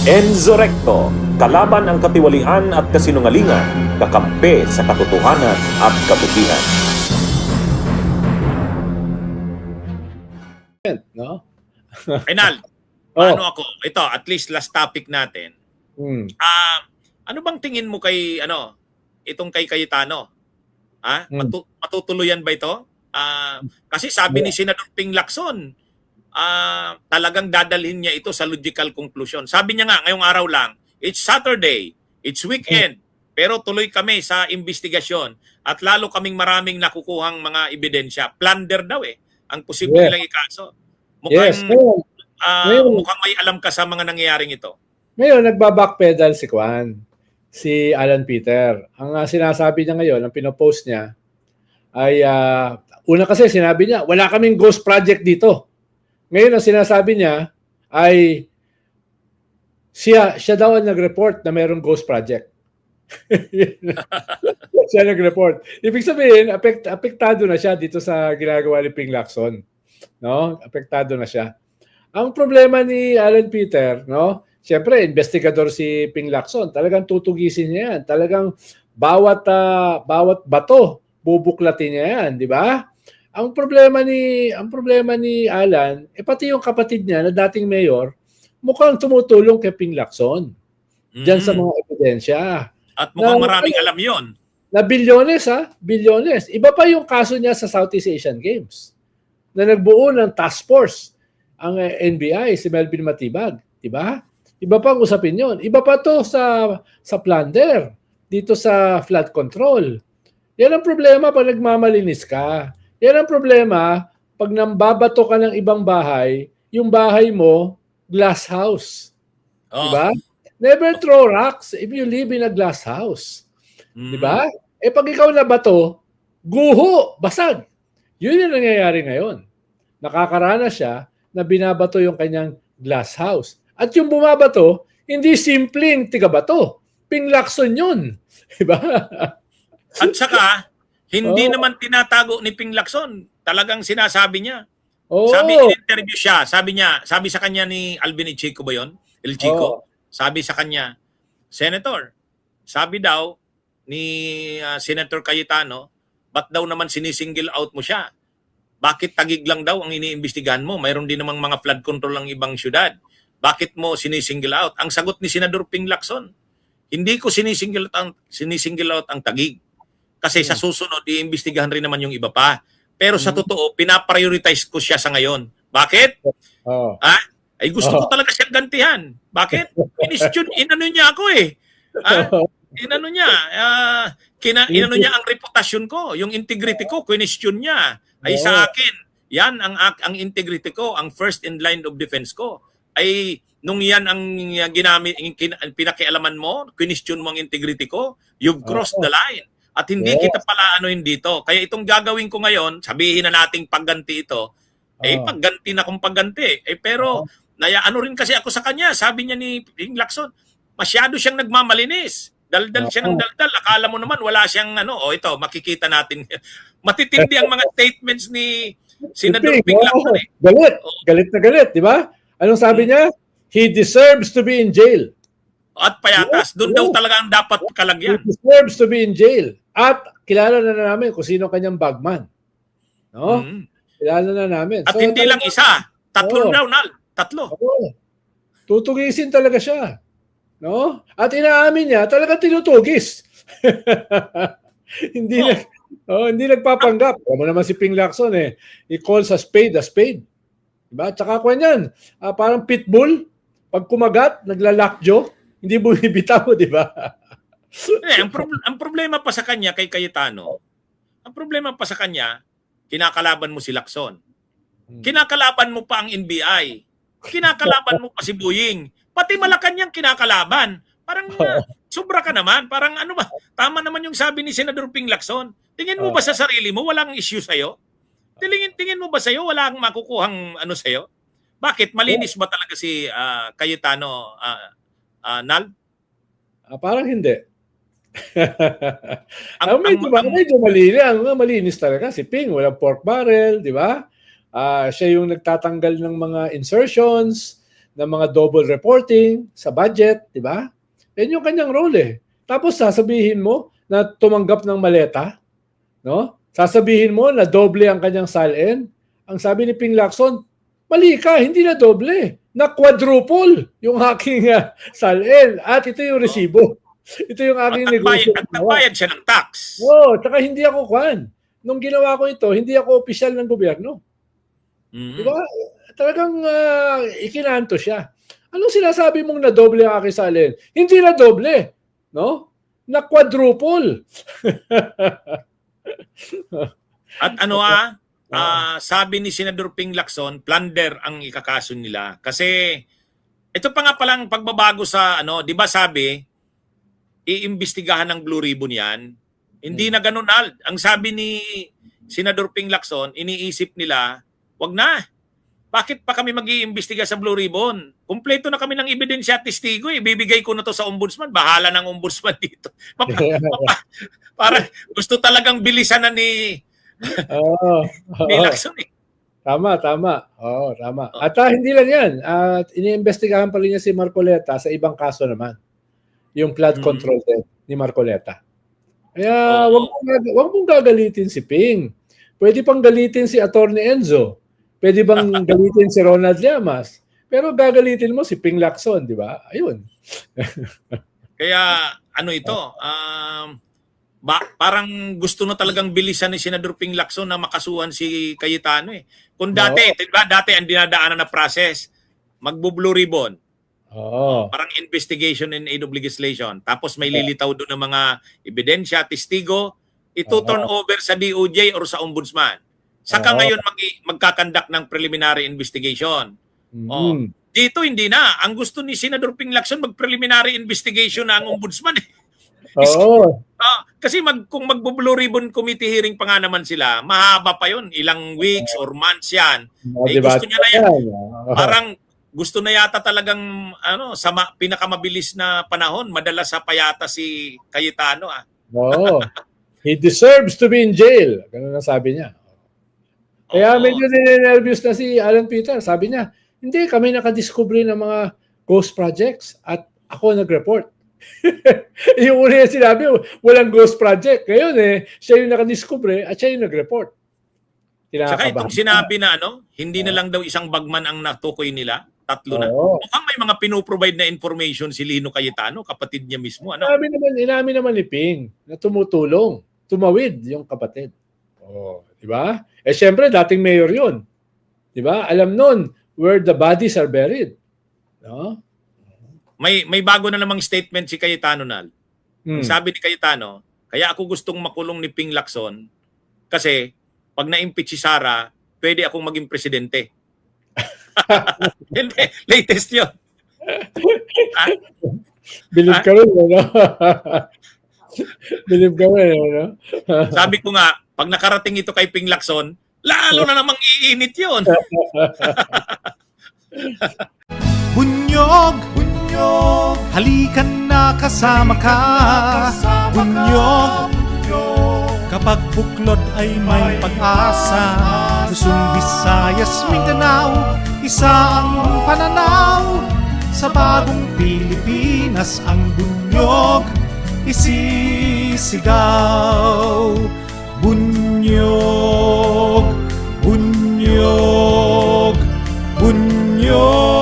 Enzo Recto, kalaban ang katiwalian at kasinungalingan, kakampi sa katotohanan at kabutihan. No? Renal, paano ako? Ito, at least last topic natin. Ano bang tingin mo kay itong kay Cayetano? Matutuluyan ba ito? Kasi sabi ni Senador Ping Lacson, talagang dadalhin niya ito sa logical conclusion. Sabi niya nga ngayong araw lang, it's Saturday, it's weekend, pero tuloy kami sa investigasyon at lalo kaming maraming nakukuhang mga ebidensya. Plunder daw ang posible nilang ikaso. Mukhang may alam ka sa mga nangyayaring ito. Ngayon, nagbabackpedal si Alan Peter. Ang sinasabi niya ngayon, ang pinopost niya, ay una kasi sinabi niya, wala kaming ghost project dito. Ngayon, ang sinasabi niya ay siya daw ang nag-report na mayroong ghost project. Siya nag-report. Ibig sabihin, apektado na siya dito sa ginagawa ni Ping Lacson. No? Apektado na siya. Ang problema ni Alan Peter, no? Siyempre, investigador si Ping Lacson. Talagang tutugisin niya yan. Talagang bawat bato, bubuklatin niya yan, di ba? Ang problema ni Alan, pati yung kapatid niya na dating mayor, mukhang tumutulong kay Ping Lacson. Diyan sa mga ebidensya. At mukhang maraming alam yon. Na bilyones bilyones. Iba pa yung kaso niya sa Southeast Asian Games. Na nagbuo ng task force ang NBI, si Melvin Matibag. Diba? Iba pa ang usapin yon. Iba pa to sa plunder. Dito sa flood control. Yan ang problema pag nagmamalinis ka. Yan ang problema pag nambabato ka ng ibang bahay, yung bahay mo, glass house. Diba? Never throw rocks if you live in a glass house. Diba? Pag ikaw nabato, guho, basag. Yun yung nangyayari ngayon. Nakakaranas siya na binabato yung kanyang glass house. At yung bumabato, hindi simpleng tigabato. Ping Lacson yun. Diba? At saka, hindi naman tinatago ni Ping Lacson. Talagang sinasabi niya. Sabi in interview siya, sabi sa kanya ni Alvin Chico ba yun? El Chico. Sabi sa kanya, Senator, sabi daw ni Senator Cayetano, ba't daw naman sinisingle out mo siya? Bakit Taguig lang daw ang iniimbestigahan mo? Mayroon din namang mga flood control ng ibang syudad. Bakit mo sinisingle out? Ang sagot ni Senador Ping Lacson, hindi ko sinisingle out ang Taguig. Kasi sa susunod, iimbestigahan rin naman yung iba pa. Pero sa totoo, pinaprioritize ko siya sa ngayon. Bakit? Ay gusto ko talaga siyang gantihan. Bakit? Inano niya ako Inano niya. Inano niya ang reputasyon ko, yung integrity ko, question niya. Ay sa akin, yan ang integrity ko, ang first in line of defense ko. Ay nung yan ang ginamit, pinakialaman mo, question mo ang integrity ko, you've crossed the line. At hindi kita pala dito. Kaya itong gagawin ko ngayon, sabihin na nating pagganti ito, pagganti na kung pagganti. Pero ano rin kasi ako sa kanya, sabi niya ni Ping Lacson, masyado siyang nagmamalinis. Daldal siya ng daldal. Akala mo naman wala siyang ito, makikita natin. Matitindi ang mga statements ni Senador Ping Lacson. Galit na galit, di ba? Anong sabi niya? He deserves to be in jail. At payatas, doon daw talaga ang dapat kalagyan. He deserves to be in jail. At kilala na namin kung sino kanyang bagman. No? Kilala na namin. At hindi lang isa, tatlo daw, Nal. Tatlo. Tutugisin talaga siya. No? At inaamin niya, talaga tinutugis. hindi nagpapanggap. Alam mo naman si Ping Lacson he calls a spade a spade. Diba? Tsaka kung yan, parang pitbull, pag kumagat, naglalakjo, hindi bumibitaw, di ba? Ang problema pa sa kanya kay Cayetano, kinakalaban mo si Lacson. Kinakalaban mo pa ang NBI. Kinakalaban mo pa si Buying. Pati Malacanang kinakalaban. Parang sobra ka naman. Parang ano ba? Tama naman yung sabi ni Senador Ping Lacson. Tingin mo ba sa sarili mo walang issue sa'yo? Tingin mo ba sa'yo walang makukuhang sa'yo? Bakit? Malinis ba talaga si Cayetano, Nal? Parang hindi. Medyo malinis talaga. Si Ping, walang pork barrel, di ba? Siya yung nagtatanggal ng mga insertions, ng mga double reporting sa budget, di ba? Yan yung kanyang role eh. Tapos sasabihin mo na tumanggap ng maleta, no? Sasabihin mo na doble ang kanyang salin. Ang sabi ni Ping Lacson, mali ka, hindi na doble. Na quadruple yung aking salin. At ito yung resibo. Ito yung aking negosyo. At nagbayad siya ng tax. Oo, tsaka hindi ako kwan. Nung ginawa ko ito, hindi ako opisyal ng gobyerno. Mm-hmm. Diba? Talagang ikinanto siya. Anong sinasabi mong na doble ang aking salin? Hindi na doble. No? Na quadruple. At sabi ni Senador Ping Lacson, plunder ang ikakaso nila. Kasi ito pa nga palang pagbabago sa 'di ba sabi, iimbestigahan ng Blue Ribbon 'yan. Hindi na ganoon, Al. Ang sabi ni Senador Ping Lacson, iniisip nila, wag na. Bakit pa kami mag-iimbestiga sa Blue Ribbon? Kumpleto na kami ng ebidensya at testigo. Ibibigay ko na to sa ombudsman. Bahala ng ombudsman dito. Para gusto talagang bilisan na ni Lacson eh. Tama. Oo, tama. At hindi lang yan. Iniimbestigahan pa rin niya si Marcoleta sa ibang kaso naman. Yung flood control din ni Marcoleta. Kaya wag mong gagalitin si Ping. Pwede pang galitin si Attorney Enzo. Pwede bang galitin si Ronald Llamas? Pero gagalitin mo si Ping Lacson, di ba? Ayun. Kaya parang gusto na talagang bilisan ni Senador Ping Lacson na makasuhan si Cayetano eh. Kung dati, diba, dati ang dinadaanan na process, magbo-Blue Ribbon. Parang investigation in aid of legislation. Tapos may lilitaw doon ng mga ebidensya, testigo, ito turn over sa DOJ or sa ombudsman. Saka ngayon magkakandak ng preliminary investigation. Dito hindi na. Ang gusto ni Senador Ping Lacson, mag-preliminary investigation na ang ombudsman. Kasi kung magbo-Blue Ribbon Committee hearing pa nga naman sila, mahaba pa yun. Ilang weeks or months yan. Gusto niya na yan. Parang gusto na yata talagang sa pinakamabilis na panahon, madalas sa payata si Cayetano. He deserves to be in jail. Ganun ang sabi niya. Kaya medyo nervous na si Alan Peter. Sabi niya, hindi, kami nakadiscovery ng mga ghost projects at ako nag-report. Yung una yung sinabi, walang ghost project. Ngayon siya yung nakadiscovery at siya yung nag-report. Saka itong sinabi na hindi na lang daw isang bagman ang natukoy nila, 3 na. Mukhang may mga pinoprovide na information si Lino Cayetano, kapatid niya mismo. Inamin naman ni Ping na tumutulong, tumawid yung kapatid. Di ba? Siyempre, dating mayor yun. Di ba? Alam nun where the bodies are buried. No? May bago na namang statement si Cayetano, Nal. Sabi ni Cayetano, kaya ako gustong makulong ni Ping Lacson kasi pag na-impeach si Sara, pwede akong maging presidente. Hindi, latest yun. Believe ka rin, no? Believe ka rin, no? Sabi ko nga, pag nakarating ito kay Ping Lacson, lalo na namang iinit yun. Bunyog, halikan na kasama ka. Bunyog, kapag buklod ay may pag-asa. Luzon, Visayas, Mindanao, isa ang pananaw. Sa bagong Pilipinas ang bunyog isisigaw. Bunyog, bunyog, bunyog.